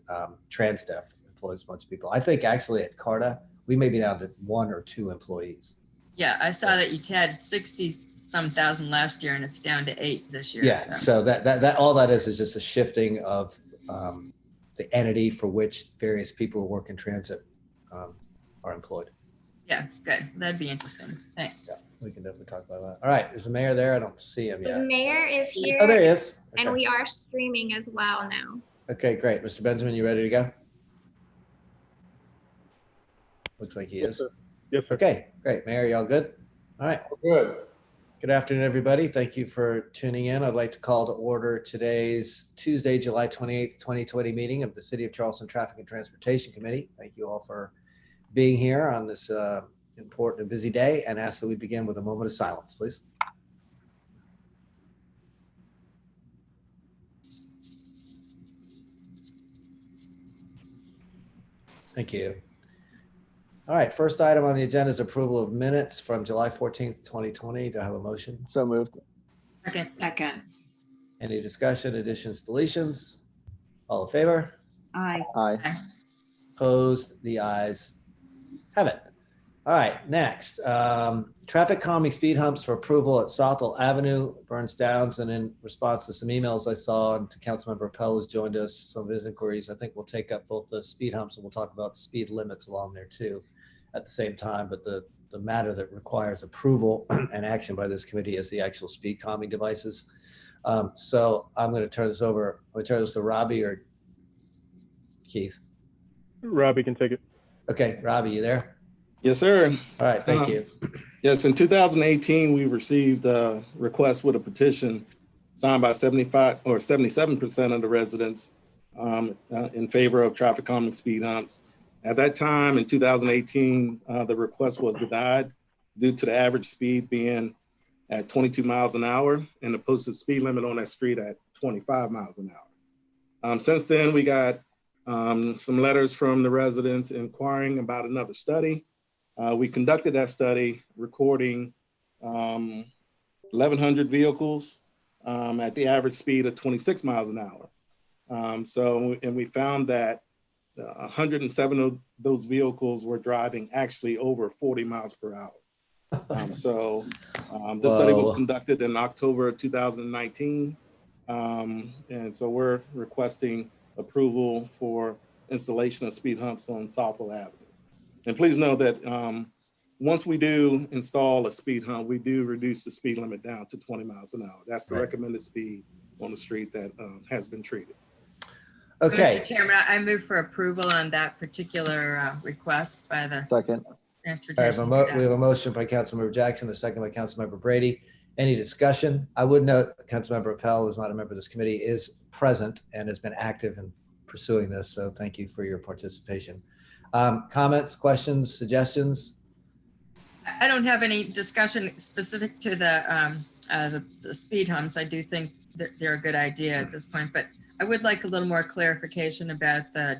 TransDev employs a bunch of people. I think actually at CARTA, we may be down to 1 or 2 employees. Yeah, I saw that you had 60-some thousand last year and it's down to 8 this year. Yeah, so that all that is just a shifting of the entity for which various people who work in transit are employed. Yeah, good. That'd be interesting. Thanks. Yeah, we can definitely talk about that. All right, is the mayor there? I don't see him yet. The mayor is here. Oh, there he is. Okay. And we are streaming as well now. Okay, great. Mr. Benjamin, you ready to go? Looks like he is. Yes, sir. Okay, great. Mayor, y'all good? All right. Good. Good afternoon, everybody. Thank you for tuning in. I'd like to call to order today's Tuesday, July 28th, 2020 meeting of the City of Charleston Traffic and Transportation Committee. Thank you all for being here on this important and busy day, and ask that we begin with a moment of silence, please. Thank you. All right, first item on the agenda is approval of minutes from July 14th, 2020. Do I have a motion? So moved. Second. Any discussion, additions, deletions? All in favor? Aye. Aye. Opposed? The ayes have it. All right, next. Traffic calming speed humps for approval at Southall Avenue, Burns Downs, and in response to some emails I saw, and to Councilmember Appel who's joined us, some of his inquiries, I think we'll take up both the speed humps and we'll talk about speed limits along there too at the same time. But the matter that requires approval and action by this committee is the actual speed calming devices. So I'm going to turn this over. I'm going to turn this to Robbie or Keith. Robbie can take it. Okay, Robbie, you there? Yes, sir. All right, thank you. Yes, in 2018, we received a request with a petition signed by 75 or 77% of the residents in favor of traffic calming speed humps. At that time, in 2018, the request was denied due to the average speed being at 22 miles an hour and the posted speed limit on that street at 25 miles an hour. Since then, we got some letters from the residents inquiring about another study. We conducted that study, recording 1,100 vehicles at the average speed of 26 miles an hour. And we found that 107 of those vehicles were driving actually over 40 miles per hour. This study was conducted in October of 2019. And so we're requesting approval for installation of speed humps on Salvo Avenue. And please know that once we do install a speed hump, we do reduce the speed limit down to 20 miles an hour. That's the recommended speed on the street that has been treated. Okay. Mr. Chairman, I move for approval on that particular request by the Second. transportation We staff. have a motion by Councilmember Jackson, a second by Councilmember Brady. Any discussion? I would note Councilmember Appel, who's not a member of this committee, is present and has been active in pursuing this. So thank you for your participation. Comments, questions, suggestions? I don't have any discussion specific to the speed humps. I do think that they're a good idea at this point, but I would like a little more clarification about the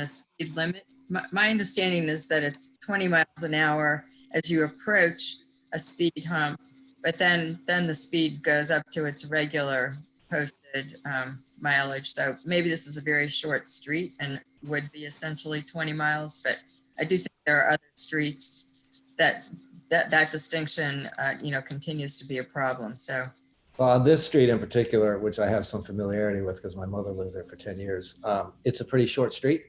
speed limit. My understanding is that it's 20 miles an hour as you approach a speed hump, but then the speed goes up to its regular posted mileage. So maybe this is a very short street and would be essentially 20 miles, but I do think there are other streets that distinction, continues to be a problem. So, well, on this street in particular, which I have some familiarity with because my mother lived there for 10 years, it's a pretty short street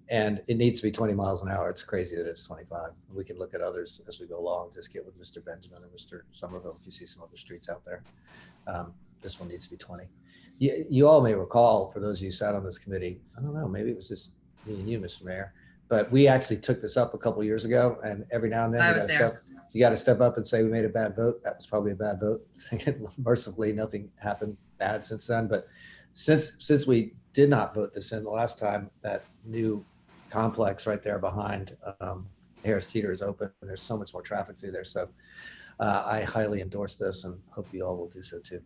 and it needs to be 20 miles an hour. It's crazy that it's 25. We can look at others as we go along, just get with Mr. Benjamin and Mr. Somerville if you see some other streets out there. This one needs to be 20. You all may recall, for those of you who sat on this committee, I don't know, maybe it was just me and you, Mr. Mayor, but we actually took this up a couple of years ago, and every now and then you got to step up and say we made a bad vote. That was probably a bad vote. Mercifully, nothing happened bad since then. But since we did not vote this in the last time, that new complex right there behind Harris Teeter is open, and there's so much more traffic through there. So I highly endorse this, and hope you all will do so too.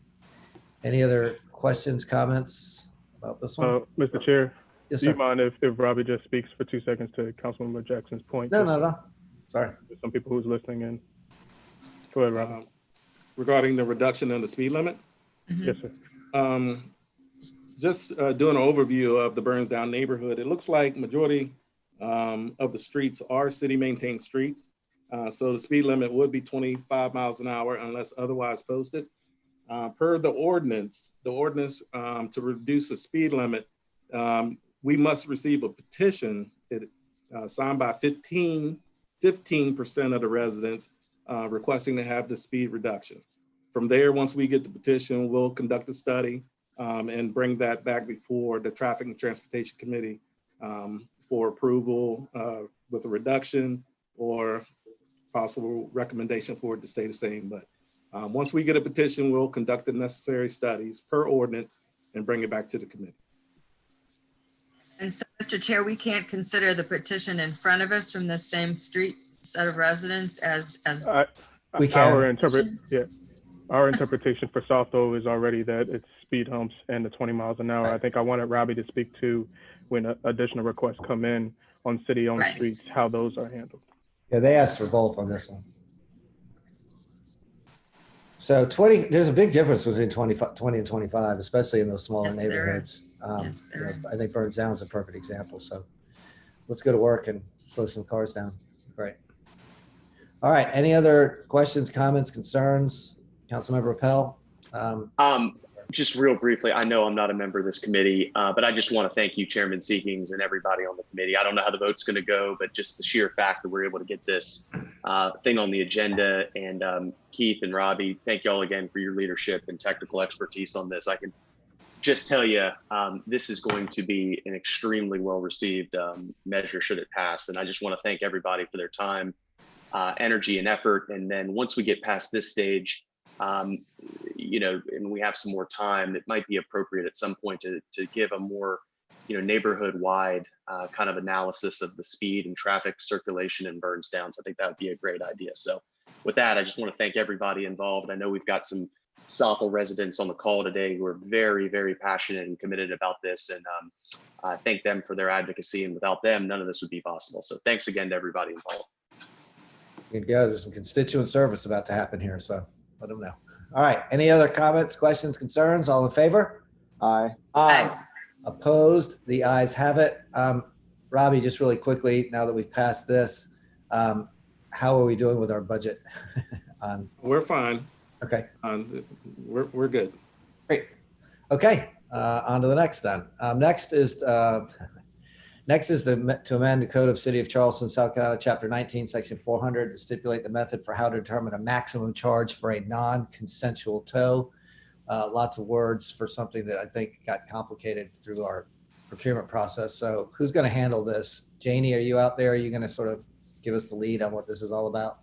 Any other questions, comments about this one? Mr. Chair, Yes, do you sir. mind if Robbie just speaks for 2 seconds to Councilmember Jackson's point? No. Sorry. There's some people who's listening in. Go ahead, Robbie. Regarding the reduction in the speed limit, Yes, sir. just doing an overview of the Burnsdown neighborhood, it looks like majority of the streets are city maintained streets. So the speed limit would be 25 miles an hour unless otherwise posted. Per the ordinance to reduce the speed limit, we must receive a petition signed by 15% of the residents requesting to have the speed reduction. From there, once we get the petition, we'll conduct a study and bring that back before the Traffic and Transportation Committee for approval with a reduction or possible recommendation for it to stay the same. But once we get a petition, we'll conduct the necessary studies per ordinance and bring it back to the committee. And so, Mr. Chair, we can't consider the petition in front of us from the same street set of residents as We can. Our interpretation for Salvo is already that it's speed humps and the 20 miles an hour. I think I wanted Robbie to speak to when additional requests come in on city-owned Right. streets, how those are handled. Yeah, they asked for both on this one. So 20, there's a big difference between 20 and 25, especially in those smaller Yes, there neighborhoods. Yes, there I think Burnsdown is a perfect example. So let's go to work and slow some cars down. Great. All right. Any other questions, comments, concerns? Councilmember Rappel? Just real briefly, I know I'm not a member of this committee, but I just want to thank you, Chairman Seekings, and everybody on the committee. I don't know how the vote's going to go, but just the sheer fact that we're able to get this thing on the agenda. And Keith and Robbie, thank you all again for your leadership and technical expertise on this. I can just tell you, this is going to be an extremely well-received measure should it pass. And I just want to thank everybody for their time, energy, and effort. And then once we get past this stage, you know, and we have some more time, it might be appropriate at some point to give a more, you know, neighborhood-wide kind of analysis of the speed and traffic circulation in Burnsdown. So I think that would be a great idea. So with that, I just want to thank everybody involved. I know we've got some Salvo residents on the call today who are very, very passionate and committed about this. And I thank them for their advocacy. And without them, none of this would be possible. So thanks again to everybody involved. Good go. There's some constituent service about to happen here, so let them know. All right. Any other comments, questions, concerns? All in favor? Aye. Aye. Opposed? The ayes have it. Robbie, just really quickly, now that we've passed this, how are we doing with our budget? We're fine. Okay. We're good. Great. Okay. On to the next then. Next is to amend the Code of City of Charleston, South Carolina, Chapter 19, Section 400, to stipulate the method for how to determine a maximum charge for a non-consensual tow. Lots of words for something that I think got complicated through our procurement process. So who's going to handle this? Janie, are you out there? Are you going to sort of give us the lead on what this is all about?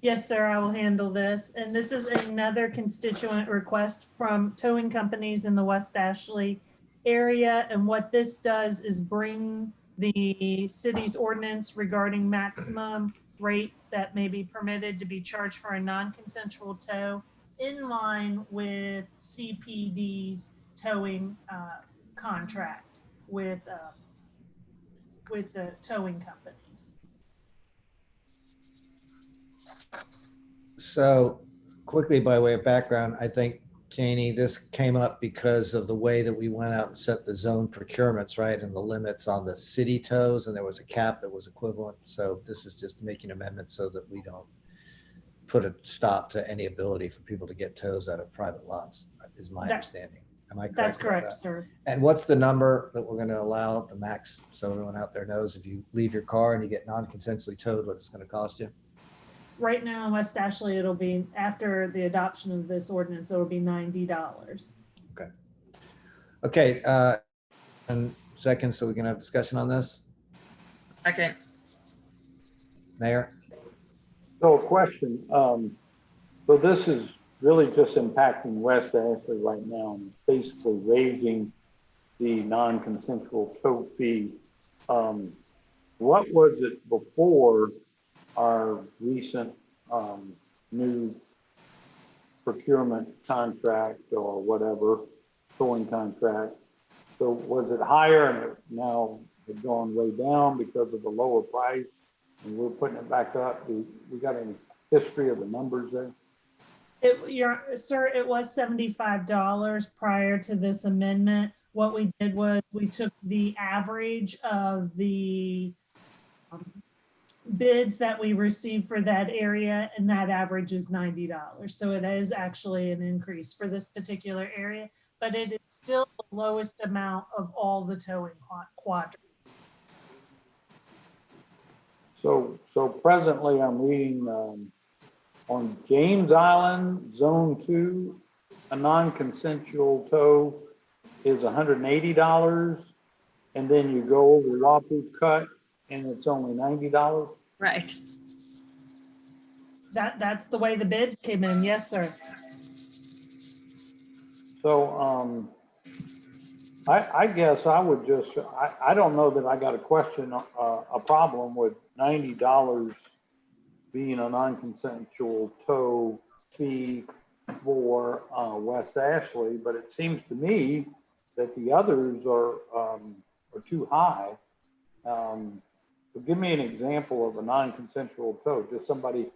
Yes, sir, I will handle this. And this is another constituent request from towing companies in the West Ashley area. And what this does is bring the city's ordinance regarding maximum rate that may be permitted to be charged for a non-consensual tow in line with CPD's towing contract with the towing companies. So quickly, by way of background, I think, Janie, this came up because of the way that we went out and set the zone procurements, right? And the limits on the city tows, and there was a cap that was equivalent. So this is just making amendments so that we don't put a stop to any ability for people to get tows out of private lots, is my understanding. Am I correct? That's about correct, that? sir. And what's the number that we're going to allow, the max, so everyone out there knows if you leave your car and you get non-consensually towed, what it's going to cost you? Right now in West Ashley, it'll be, after the adoption of this ordinance, it'll be $90. Okay, and second, so we can have discussion on this. Second. Mayor? So a question, so this is really just impacting West Ashley right now, and it's basically raising the non-consensual tow fee. What was it before our recent new procurement contract or whatever, towing contract? So was it higher and it now had gone way down because of the lower price and we're putting it back up? We got any history of the numbers there? Sir, it was $75 prior to this amendment. What we did was we took the average of the bids that we received for that area, and that average is $90. So it is actually an increase for this particular area, but it is still the lowest amount of all the towing quadrants. So presently I'm reading on James Island, Zone 2, a non-consensual tow is $180. And then you go over Wapu Cut and it's only $90. Right. That's the way the bids came in. Yes, sir. So I guess I would just, I don't know that I got a question, a problem with $90 being a non-consensual tow fee for West Ashley, but it seems to me that the others are too high. So give me an example of a non-consensual tow, just somebody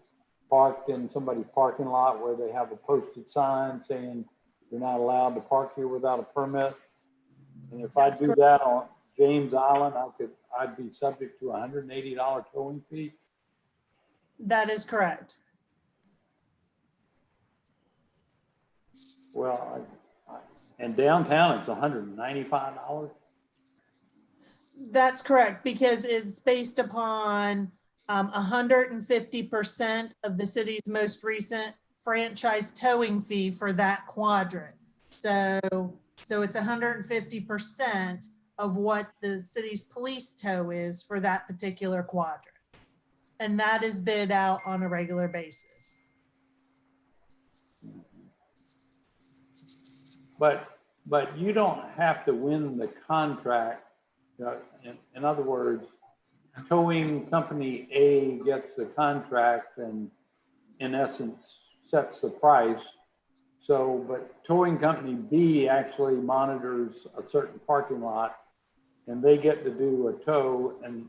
parked in somebody's parking lot where they have a posted sign saying you're not allowed to park here without a permit. And if I do that on James Island, I'd be subject to a $180 towing fee. That is correct. Well, and downtown it's $195. That's correct, because it's based upon 150% of the city's most recent franchise towing fee for that quadrant. So it's 150% of what the city's police tow is for that particular quadrant. And that is bid out on a regular basis. But you don't have to win the contract. In other words, towing company A gets the contract and in essence sets the price. So, but towing company B actually monitors a certain parking lot and they get to do a tow and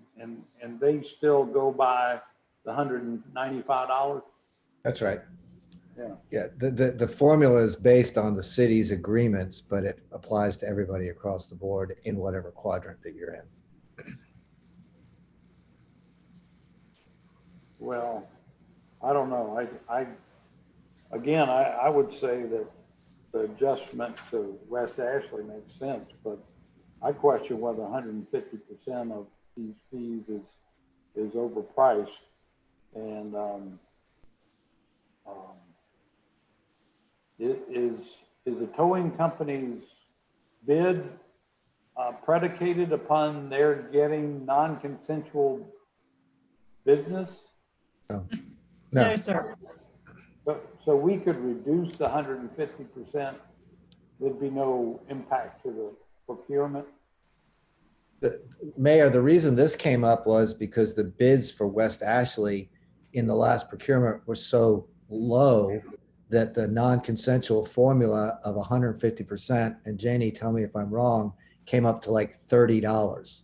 they still go by the $195. That's right. Yeah. Yeah, the formula is based on the city's agreements, but it applies to everybody across the board in whatever quadrant that you're in. Well, I don't know. I would say that the adjustment to West Ashley makes sense, but I question whether 150% of these fees is overpriced. And is the towing company's bid predicated upon their getting non-consensual business? No. No, sir. So we could reduce the 150%. There'd be no impact to the procurement. Mayor, the reason this came up was because the bids for West Ashley in the last procurement were so low that the non-consensual formula of 150%, and Janie, tell me if I'm wrong, came up to like $30.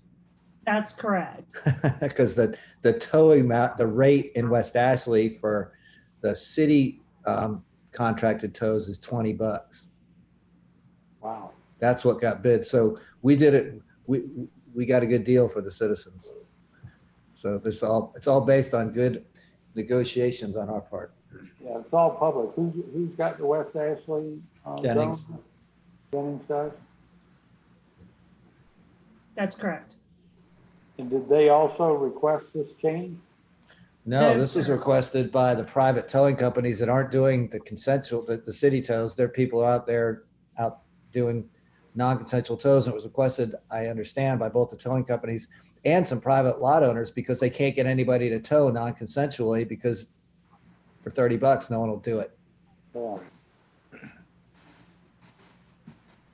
That's correct. Because the towing the rate in West Ashley for the city contracted tows is $20. Wow. That's what got bid. So we did it. We got a good deal for the citizens. So it's all based on good negotiations on our part. Yeah, it's all public. Who's got the West Ashley? Jennings. Zone? Jennings does. That's correct. And did they also request this change? No, No, this was sir. requested by the private towing companies that aren't doing the consensual, the city tows. There are people out there out doing non-consensual tows. And it was requested, I understand, by both the towing companies and some private lot owners because they can't get anybody to tow non-consensually because for $30, no one will do it. Yeah.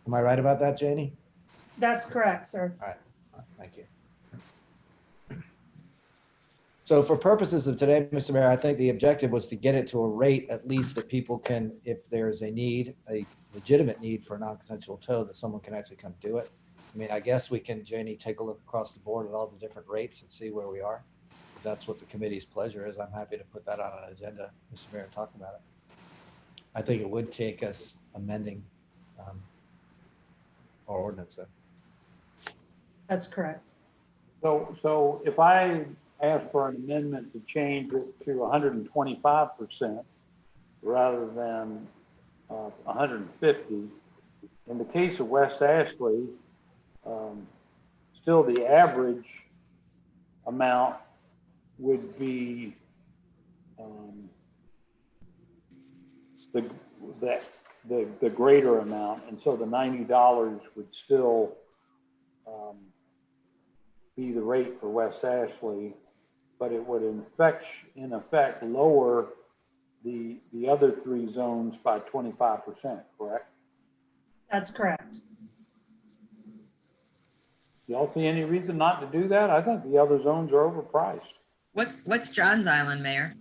Am I right about that, Janie? That's correct, sir. All right, thank you. So for purposes of today, Mr. Mayor, I think the objective was to get it to a rate at least that people can, if there's a need, a legitimate need for a non-consensual tow, that someone can actually come do it. I mean, I guess we can, Janie, take a look across the board at all the different rates and see where we are. If that's what the committee's pleasure is, I'm happy to put that on an agenda, Mr. Mayor, and talk about it. I think it would take us amending our ordinance then. That's correct. So if I ask for an amendment to change it to 125% rather than 150, in the case of West Ashley, still the average amount would be the greater amount, and so the $90 would still be the rate for West Ashley, but it would in effect lower the other three zones by 25%, correct? That's correct. Y'all see any reason not to do that? I think the other zones are overpriced. What's John's Island, Mayor?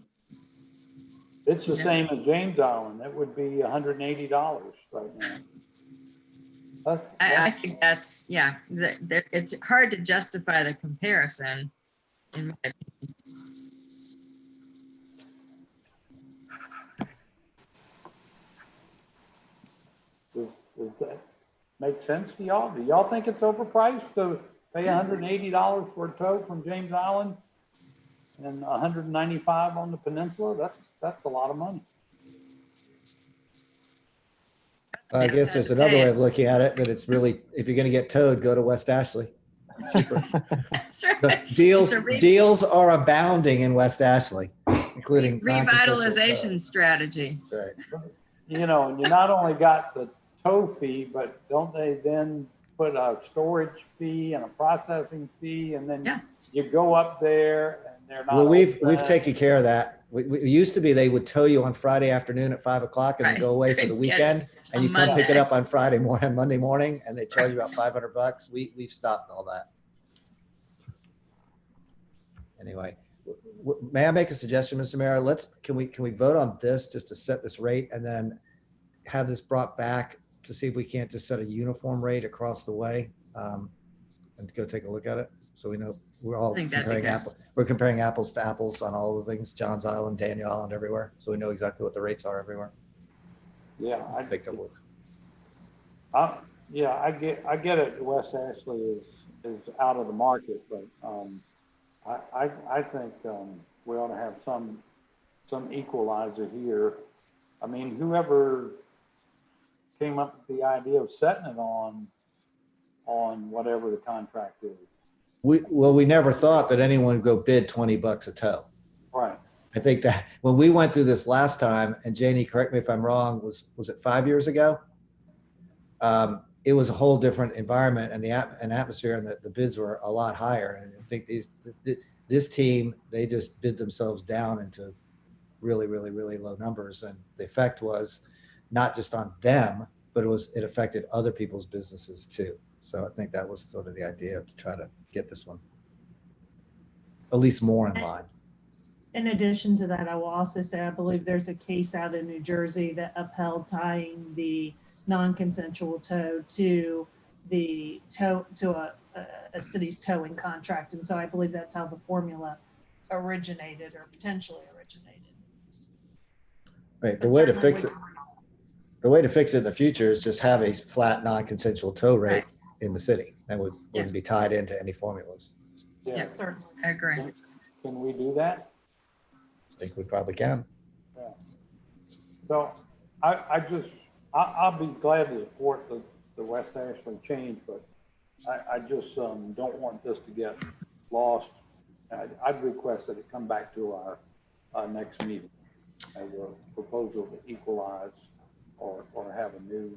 It's the same as James Island. It would be $180 right now. I think that's, yeah, it's hard to justify the comparison. In my opinion. Does that make sense to y'all? Do y'all think it's overpriced to pay $180 for a tow from James Island and $195 on the peninsula? That's a lot of money. I guess there's another way of looking at it, that it's really, if you're going to get towed, go to West Ashley. That's right. Deals are abounding in West Ashley, including Revitalization strategy. Right. You know, and you not only got the tow fee, but don't they then put a storage fee and a processing fee, and then you go up there and they're not. Well, we've taken care of that. We used to be, they would tow you on Friday afternoon at 5 o'clock and then go away for the weekend, and you come pick it up on Monday morning, and they charge you about $500. We've stopped all that. Anyway, may I make a suggestion, Mr. Mayor? Can we vote on this just to set this rate, and then have this brought back to see if we can't just set a uniform rate across the way, and go take a look at it, so we know we're all comparing apples to apples on all the things, John's Island, Daniel Island, everywhere, so we know exactly what the rates are everywhere. Yeah, I think that works. Yeah, I get it. West Ashley is out of the market, but I think we ought to have some equalizer here. I mean, whoever came up with the idea of setting it on whatever the contract is. We never thought that anyone would go bid $20 a tow. Right. I think that when we went through this last time, and Janie, correct me if I'm wrong, was it 5 years ago? It was a whole different environment, and an atmosphere, and the bids were a lot higher. And I think this team, they just bid themselves down into really, really, really low numbers. And the effect was not just on them, but it affected other people's businesses too. So I think that was sort of the idea, to try to get this one at least more in line. In addition to that, I will also say, I believe there's a case out in New Jersey that upheld tying the non-consensual tow to a city's towing contract. And so I believe that's how the formula originated, or potentially originated. Right. The way to fix it in the future is just have a flat non-consensual tow rate in the city. That wouldn't be tied into any formulas. Yeah, certainly. I agree. Can we do that? I think we probably can. Yeah. So I'll be glad to support the West Ashley change, but I just don't want this to get lost. I'd request that it come back to our next meeting as a proposal to equalize or have a new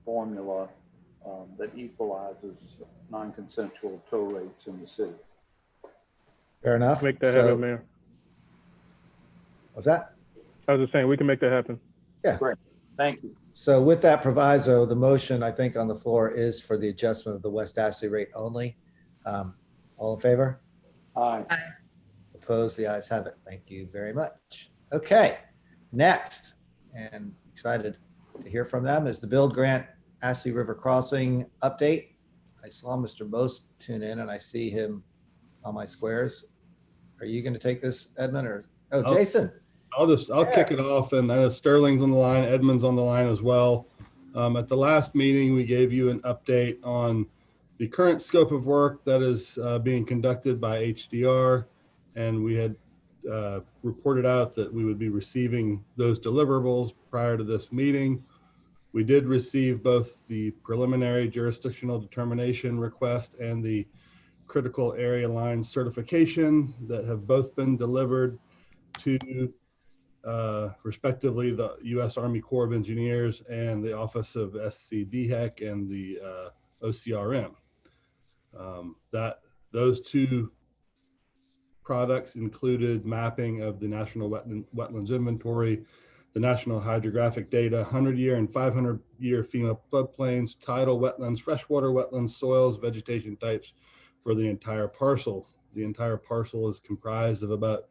formula that equalizes non-consensual tow rates in the city. Fair enough. Make that happen, Mayor. What's that? I was just saying, we can make that happen. Yeah. Great. Thank you. So with that proviso, the motion, I think, on the floor is for the adjustment of the West Ashley rate only. All in favor? Aye. Opposed? The ayes have it. Thank you very much. Okay. Next, and excited to hear from them, is the Build Grant Ashley River Crossing update. I saw Mr. Most tune in, and I see him on my squares. Are you going to take this, Edmund, or Jason? I'll kick it off, and Sterling's on the line, Edmund's on the line as well. At the last meeting, we gave you an update on the current scope of work that is being conducted by HDR, and we had reported out that we would be receiving those deliverables prior to this meeting. We did receive both the preliminary jurisdictional determination request and the critical area line certification that have both been delivered to respectively the U.S. Army Corps of Engineers and the Office of SCDHEC and the OCRM. Those two products included mapping of the National Wetlands Inventory, the National Hydrographic Data, 100-year and 500-year FEMA floodplains, tidal wetlands, freshwater wetlands, soils, vegetation types for the entire parcel. The entire parcel is comprised of about,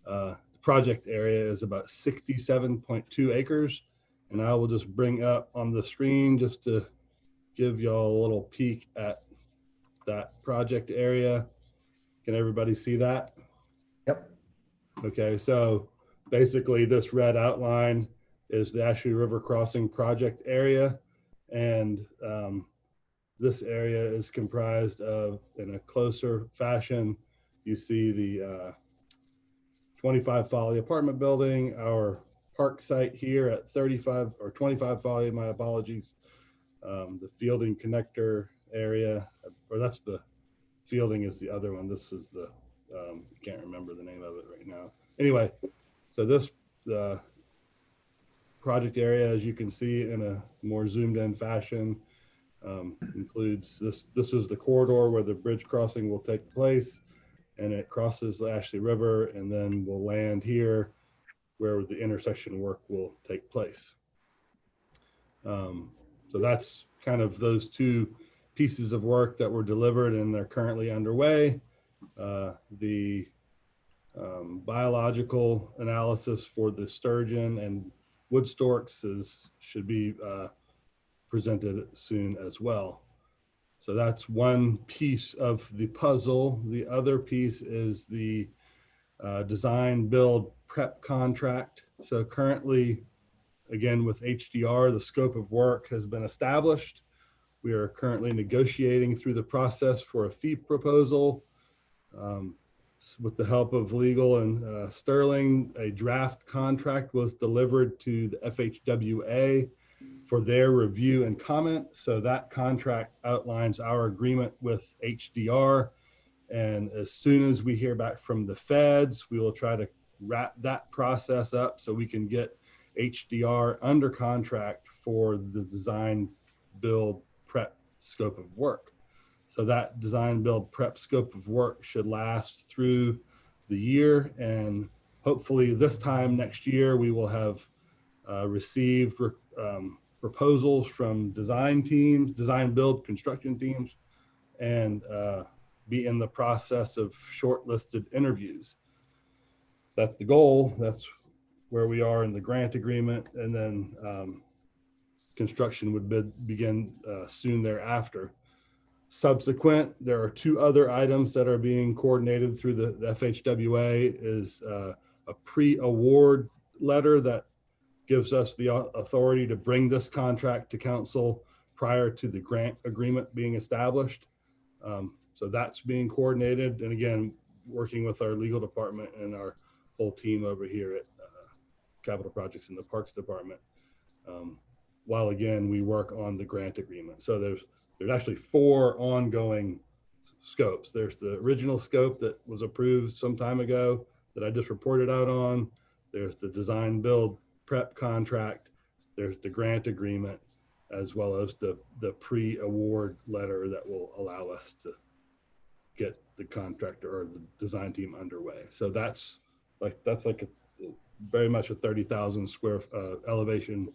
the project area is about 67.2 acres. And I will just bring up on the screen just to give y'all a little peek at that project area. Can everybody see that? Yep. Okay, so basically this red outline is the Ashley River Crossing project area. And this area is comprised of, in a closer fashion, you see the 25 Folly apartment building, our park site here at 35 or 25 Folly, my apologies. The fielding connector area, or that's the fielding is the other one. This was the, I can't remember the name of it right now. Anyway, so this project area, as you can see in a more zoomed in fashion, includes this is the corridor where the bridge crossing will take place, and it crosses the Ashley River and then will land here where the intersection work will take place. So that's kind of those two pieces of work that were delivered and they're currently underway. The biological analysis for the sturgeon and wood storks should be presented soon as well. So that's one piece of the puzzle. The other piece is the design build prep contract. So currently, again, with HDR, the scope of work has been established. We are currently negotiating through the process for a fee proposal. With the help of legal and Sterling, a draft contract was delivered to the FHWA for their review and comment. So that contract outlines our agreement with HDR. And as soon as we hear back from the feds, we will try to wrap that process up so we can get HDR under contract for the design build prep scope of work. So that design build prep scope of work should last through the year. And hopefully this time next year, we will have received proposals from design teams, design build construction teams, and be in the process of shortlisted interviews. That's the goal. That's where we are in the grant agreement. And then construction would begin soon thereafter. Subsequent, there are two other items that are being coordinated through the FHWA is a pre-award letter that gives us the authority to bring this contract to council prior to the grant agreement being established. So that's being coordinated. And again, working with our legal department and our whole team over here at Capital Projects in the Parks Department. While again, we work on the grant agreement. So there's actually 4 ongoing scopes. There's the original scope that was approved some time ago that I just reported out on. There's the design build prep contract. There's the grant agreement, as well as the pre-award letter that will allow us to get the contractor or the design team underway. So that's like very much a 30,000 square elevation,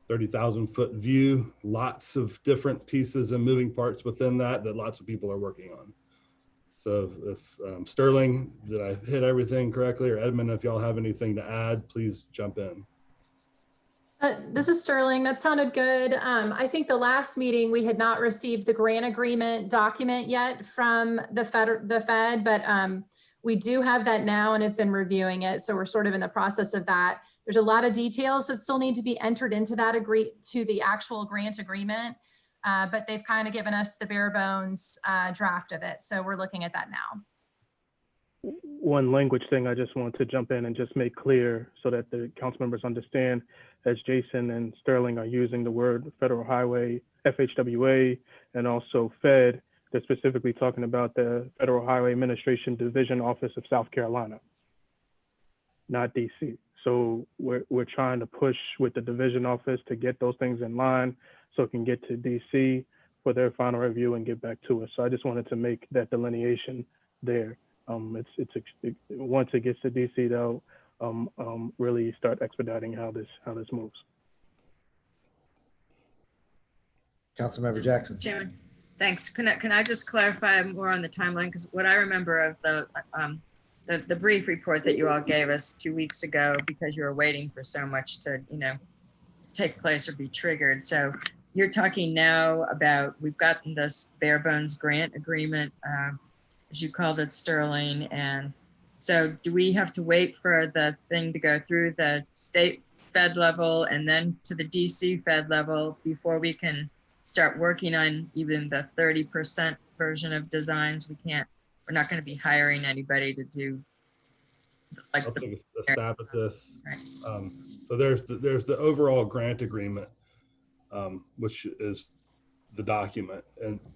30,000 foot view, lots of different pieces and moving parts within that lots of people are working on. So if Sterling, did I hit everything correctly, or Edmund, if y'all have anything to add, please jump in. This is Sterling. That sounded good. I think the last meeting we had not received the grant agreement document yet from the Fed, but We do have that now and have been reviewing it. So we're sort of in the process of that. There's a lot of details that still need to be entered into that to the actual grant agreement. But they've kind of given us the bare bones draft of it. So we're looking at that now. One language thing I just want to jump in and just make clear so that the council members understand, as Jason and Sterling are using the word federal highway, FHWA, and also Fed, they're specifically talking about the Federal Highway Administration Division Office of South Carolina, not DC. So we're trying to push with the division office to get those things in line so it can get to DC for their final review and get back to us. So I just wanted to make that delineation there. Once it gets to DC, they'll really start expediting how this moves. Councilmember Jackson. Chairman, thanks. Can I just clarify more on the timeline? Because what I remember of the brief report that you all gave us 2 weeks ago, because you were waiting for so much to, take place or be triggered. So you're talking now about, we've gotten this bare bones grant agreement, as you called it, Sterling. And so do we have to wait for the thing to go through the state Fed level and then to the DC Fed level before we can start working on even the 30% version of designs? We're not going to be hiring anybody to do like I'll take a stab at this. Right. So there's the overall grant agreement, which is the document,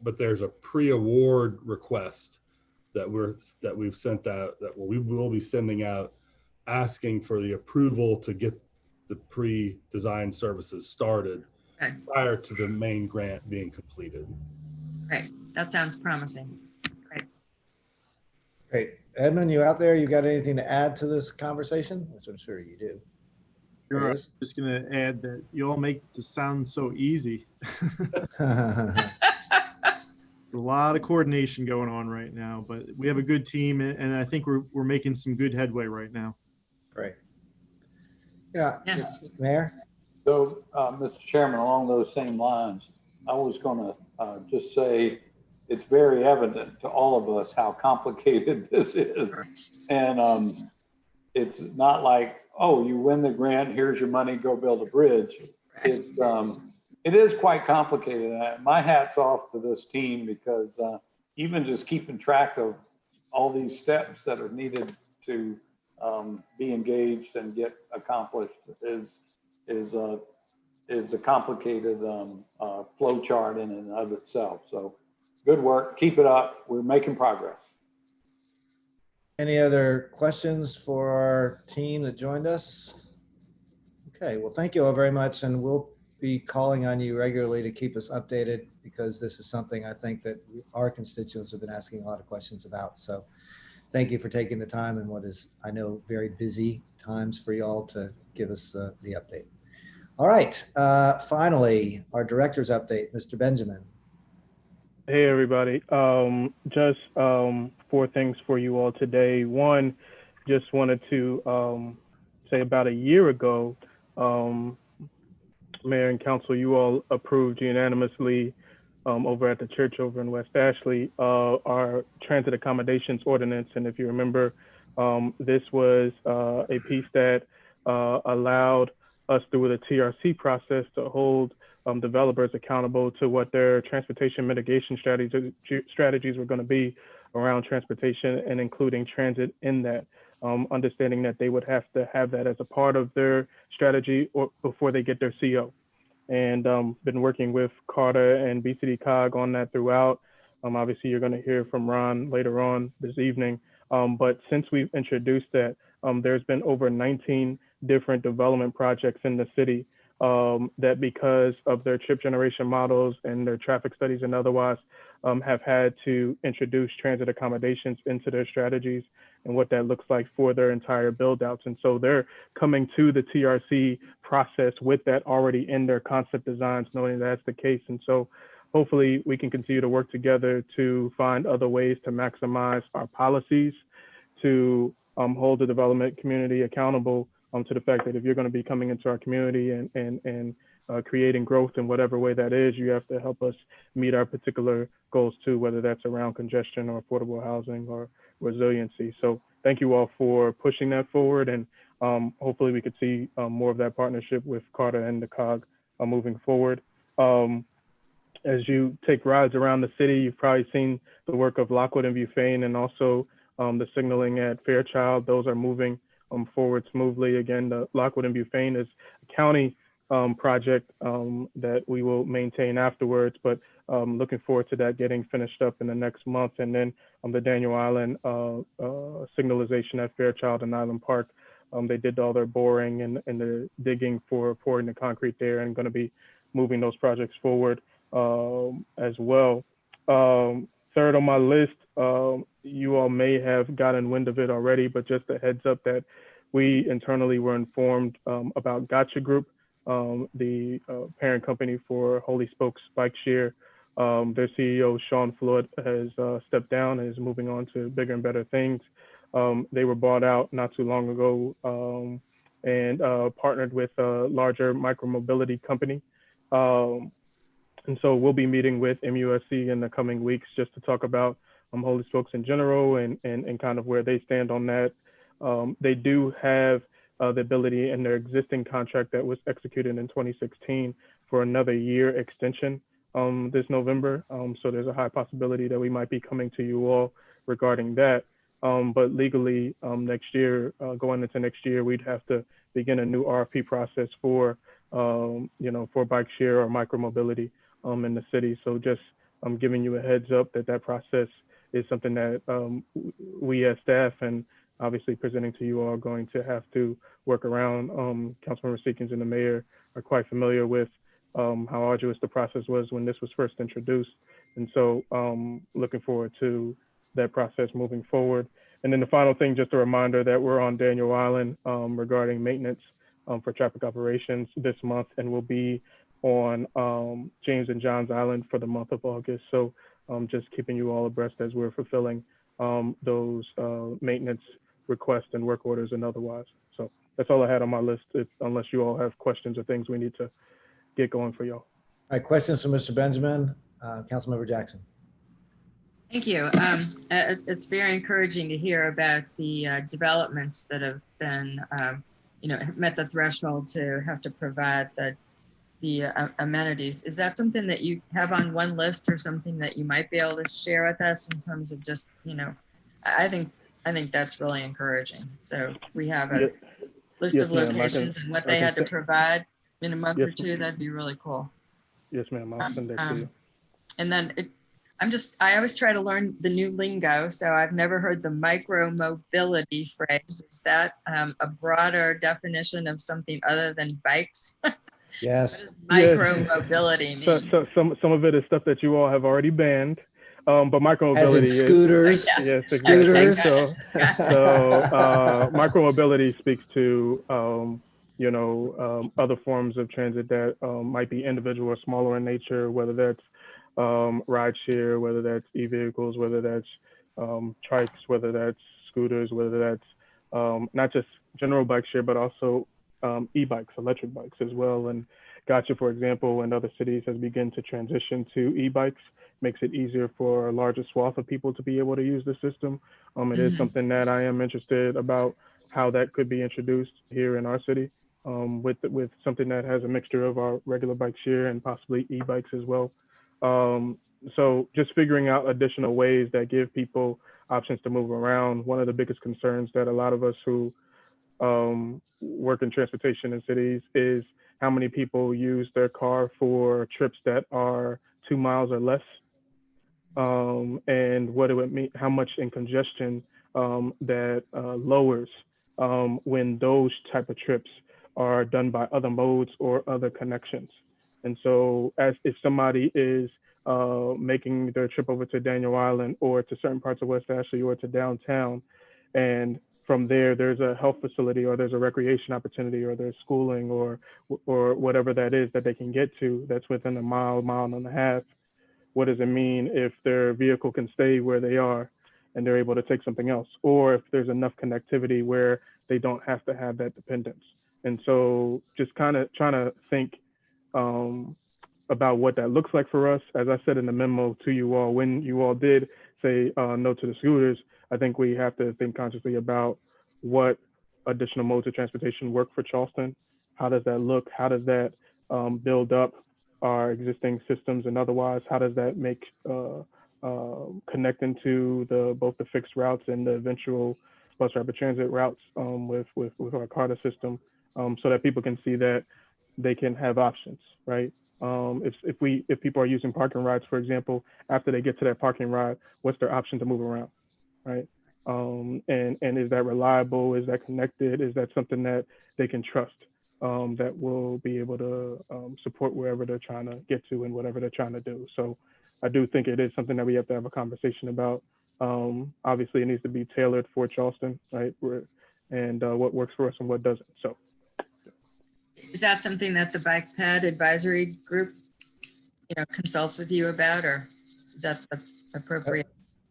but there's a pre-award request that we've sent out, that we will be sending out, asking for the approval to get the pre-design services started prior to the main grant being completed. Right. That sounds promising. Great. Edmund, you out there? You got anything to add to this conversation? Yes, I'm sure you do. Sure. I'm just going to add that you all make this sound so easy. A lot of coordination going on right now, but we have a good team, and I think we're making some good headway right now. Great. Yeah. Mayor? So, Mr. Chairman, along those same lines, I was going to just say it's very evident to all of us how complicated this is. And it's not like, oh, you win the grant, here's your money, go build a bridge. It is quite complicated. My hat's off to this team, because even just keeping track of all these steps that are needed to be engaged and get accomplished is a complicated flow chart in and of itself. So good work, keep it up. We're making progress. Any other questions for our team that joined us? Okay, well, thank you all very much. And we'll be calling on you regularly to keep us updated, because this is something I think that our constituents have been asking a lot of questions about. So thank you for taking the time in what is, I know, very busy times for y'all to give us the update. All right, finally, our director's update, Mr. Benjamin. Hey, everybody. Just 4 things for you all today. One, just wanted to say about a year ago, Mayor and Council, you all approved unanimously over at the church over in West Ashley, our transit accommodations ordinance. And if you remember, this was a piece that allowed us through the TRC process to hold developers accountable to what their transportation mitigation strategies were going to be around transportation, and including transit in that, understanding that they would have to have that as a part of their strategy or before they get their CO. And been working with Carter and BCD COG on that throughout. Obviously, you're going to hear from Ron later on this evening. But since we've introduced that, there's been over 19 different development projects in the city that, because of their trip generation models and their traffic studies and otherwise, have had to introduce transit accommodations into their strategies and what that looks like for their entire build outs. And so they're coming to the TRC process with that already in their concept designs, knowing that's the case. And so hopefully we can continue to work together to find other ways to maximize our policies, to hold the development community accountable to the fact that if you're going to be coming into our community and creating growth in whatever way that is, you have to help us meet our particular goals too, whether that's around congestion or affordable housing or resiliency. So thank you all for pushing that forward, and hopefully we could see more of that partnership with Carter and the COG moving forward. As you take rides around the city, you've probably seen the work of Lockwood and Bufane, and also the signaling at Fairchild. Those are moving forward smoothly. Again, the Lockwood and Bufane is a county project that we will maintain afterwards, but looking forward to that getting finished up in the next month. And then the Daniel Island signalization at Fairchild and Island Park, they did all their boring and the digging for pouring the concrete there, and going to be moving those projects forward as well. Third on my list, you all may have gotten wind of it already, but just a heads up that we internally were informed about Gotcha Group, the parent company for Holy Spokes Bike Share. Their CEO, Sean Flood, has stepped down and is moving on to bigger and better things. They were bought out not too long ago and partnered with a larger micromobility company. And so we'll be meeting with MUSC in the coming weeks just to talk about Holy Spokes in general and kind of where they stand on that. They do have the ability in their existing contract that was executed in 2016 for another year extension this November. So there's a high possibility that we might be coming to you all regarding that. But legally, next year, going into next year, we'd have to begin a new RFP process for, for bike share or micromobility in the city. So just giving you a heads up that process is something that we as staff and obviously presenting to you all are going to have to work around. Councilmember Seekins and the mayor are quite familiar with how arduous the process was when this was first introduced. And so looking forward to that process moving forward. And then the final thing, just a reminder that we're on Daniel Island regarding maintenance for traffic operations this month, and we'll be on James and Johns Island for the month of August. So just keeping you all abreast as we're fulfilling those maintenance requests and work orders and otherwise. So that's all I had on my list, unless you all have questions or things we need to get going for y'all. All right, questions from Mr. Benjamin, Councilmember Jackson. Thank you. It's very encouraging to hear about the developments that have been, met the threshold to have to provide the amenities. Is that something that you have on one list or something that you might be able to share with us in terms of just, I think that's really encouraging. So we have a list of locations and what they had to provide in a month or two. That'd be really cool. Yes, ma'am. I'll send that to you. And then I always try to learn the new lingo. So I've never heard the micro mobility phrase. Is that a broader definition of something other than bikes? Yes. What does micro mobility mean? So some of it is stuff that you all have already banned, but micro mobility is scooters. Yes, scooters. Exactly. So micro mobility speaks to other forms of transit that might be individual or smaller in nature, whether that's ride share, whether that's e-vehicles, whether that's trikes, whether that's scooters, whether that's not just general bike share, but also e-bikes, electric bikes as well. And Gotcha, for example, in other cities has begun to transition to e-bikes, makes it easier for a larger swath of people to be able to use the system. It is something that I am interested about how that could be introduced here in our city with something that has a mixture of our regular bike share and possibly e-bikes as well. So just figuring out additional ways that give people options to move around. One of the biggest concerns that a lot of us who work in transportation in cities is how many people use their car for trips that are 2 miles or less, and what it would mean, how much in congestion that lowers when those type of trips are done by other modes or other connections. And so if somebody is making their trip over to Daniel Island or to certain parts of West Ashley or to downtown, and from there's a health facility or there's a recreation opportunity or there's schooling or whatever that is that they can get to that's within a mile and a half, what does it mean if their vehicle can stay where they are and they're able to take something else, or if there's enough connectivity where they don't have to have that dependence? And so just kind of trying to think about what that looks like for us. As I said in the memo to you all, when you all did say no to the scooters, I think we have to think consciously about what additional modes of transportation work for Charleston. How does that look? How does that build up our existing systems, and otherwise, how does that make connecting to both the fixed routes and the eventual bus rapid transit routes with our CARTA system, so that people can see that they can have options, right? If people are using parking rides, for example, after they get to that parking ride, what's their option to move around, right? And is that reliable? Is that connected? Is that something that they can trust, that will be able to support wherever they're trying to get to and whatever they're trying to do? So I do think it is something that we have to have a conversation about. Obviously, it needs to be tailored for Charleston, right? And what works for us and what doesn't. So. Is that something that the Bike Ped Advisory Group, consults with you about, or is that the appropriate?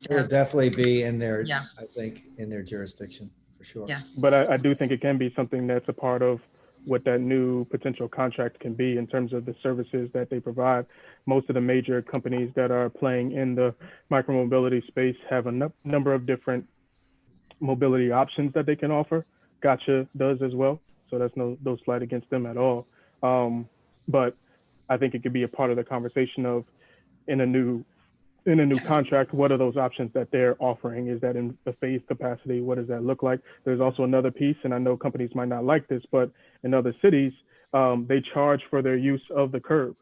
It would definitely be in their, Yeah. I think, in their jurisdiction for sure. Yeah. But I do think it can be something that's a part of what that new potential contract can be in terms of the services that they provide. Most of the major companies that are playing in the micromobility space have a number of different mobility options that they can offer. Gotcha does as well. So that's no slight against them at all. But I think it could be a part of the conversation of in a new contract, what are those options that they're offering? Is that in a phased capacity? What does that look like? There's also another piece, and I know companies might not like this, but in other cities, they charge for their use of the curb.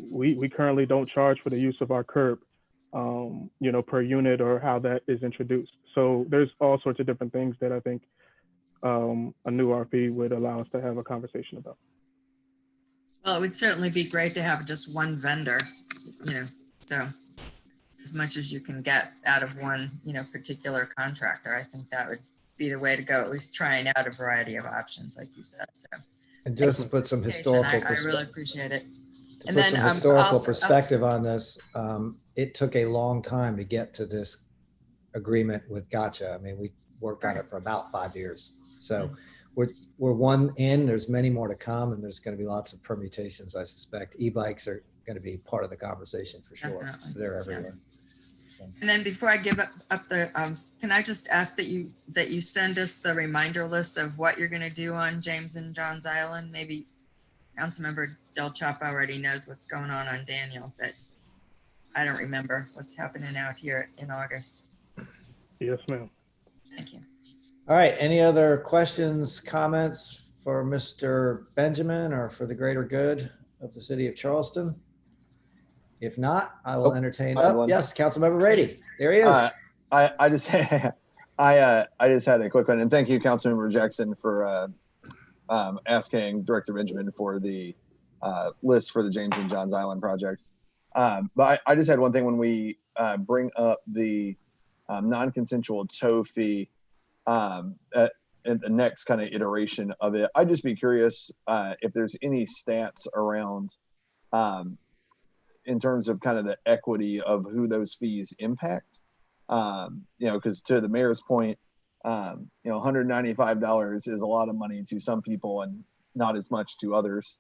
We currently don't charge for the use of our curb, per unit or how that is introduced. So there's all sorts of different things that I think a new RP would allow us to have a conversation about. Well, it would certainly be great to have just one vendor, so as much as you can get out of one, particular contractor. I think that would be the way to go, at least trying out a variety of options, like you said. So, and just to put some historical I really appreciate it. To put some historical perspective on this, it took a long time to get to this agreement with Gotcha. I mean, we worked on it for about 5 years. So we're one in, there's many more to come, and there's going to be lots of permutations, I suspect. E-bikes are going to be part of the conversation for sure. Definitely. They're everywhere. Yeah. And then before I give up the, can I just ask that you send us the reminder list of what you're going to do on James and John's Island? Maybe Councilmember Del Chapa already knows what's going on Daniel, but I don't remember what's happening out here in August. Yes, ma'am. Thank you. All right. Any other questions, comments for Mr. Benjamin or for the greater good of the city of Charleston? If not, I will entertain. Yes, Councilmember Rady. There he is. I just I just had a quick one, and thank you, Councilmember Jackson, for asking Director Benjamin for the list for the James and John's Island projects. But I just had one thing when we bring up the non-consensual tow fee at the next kind of iteration of it. I'd just be curious if there's any stats around in terms of kind of the equity of who those fees impact. Because to the mayor's point, $195 is a lot of money to some people and not as much to others.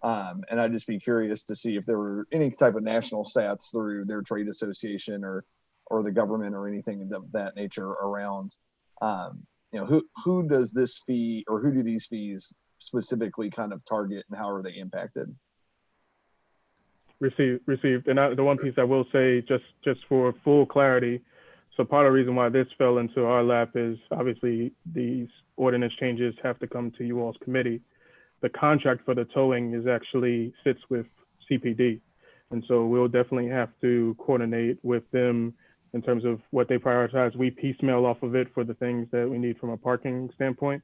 And I'd just be curious to see if there were any type of national stats through their trade association or the government or anything of that nature around, who does this fee or who do these fees specifically kind of target and how are they impacted? Received. And the one piece I will say, just for full clarity, so part of the reason why this fell into our lap is obviously these ordinance changes have to come to you all's committee. The contract for the towing sits with CPD. And so we'll definitely have to coordinate with them in terms of what they prioritize. We piecemeal off of it for the things that we need from a parking standpoint.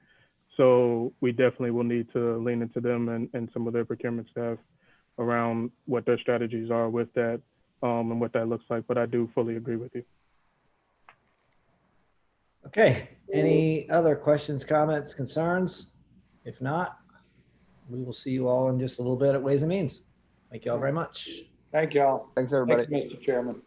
So we definitely will need to lean into them and some of their procurement staff around what their strategies are with that and what that looks like. But I do fully agree with you. Okay. Any other questions, comments, concerns? If not, we will see you all in just a little bit at Ways and Means. Thank you all very much. Thank you all. Thanks, everybody. Thanks, Mr. Chairman.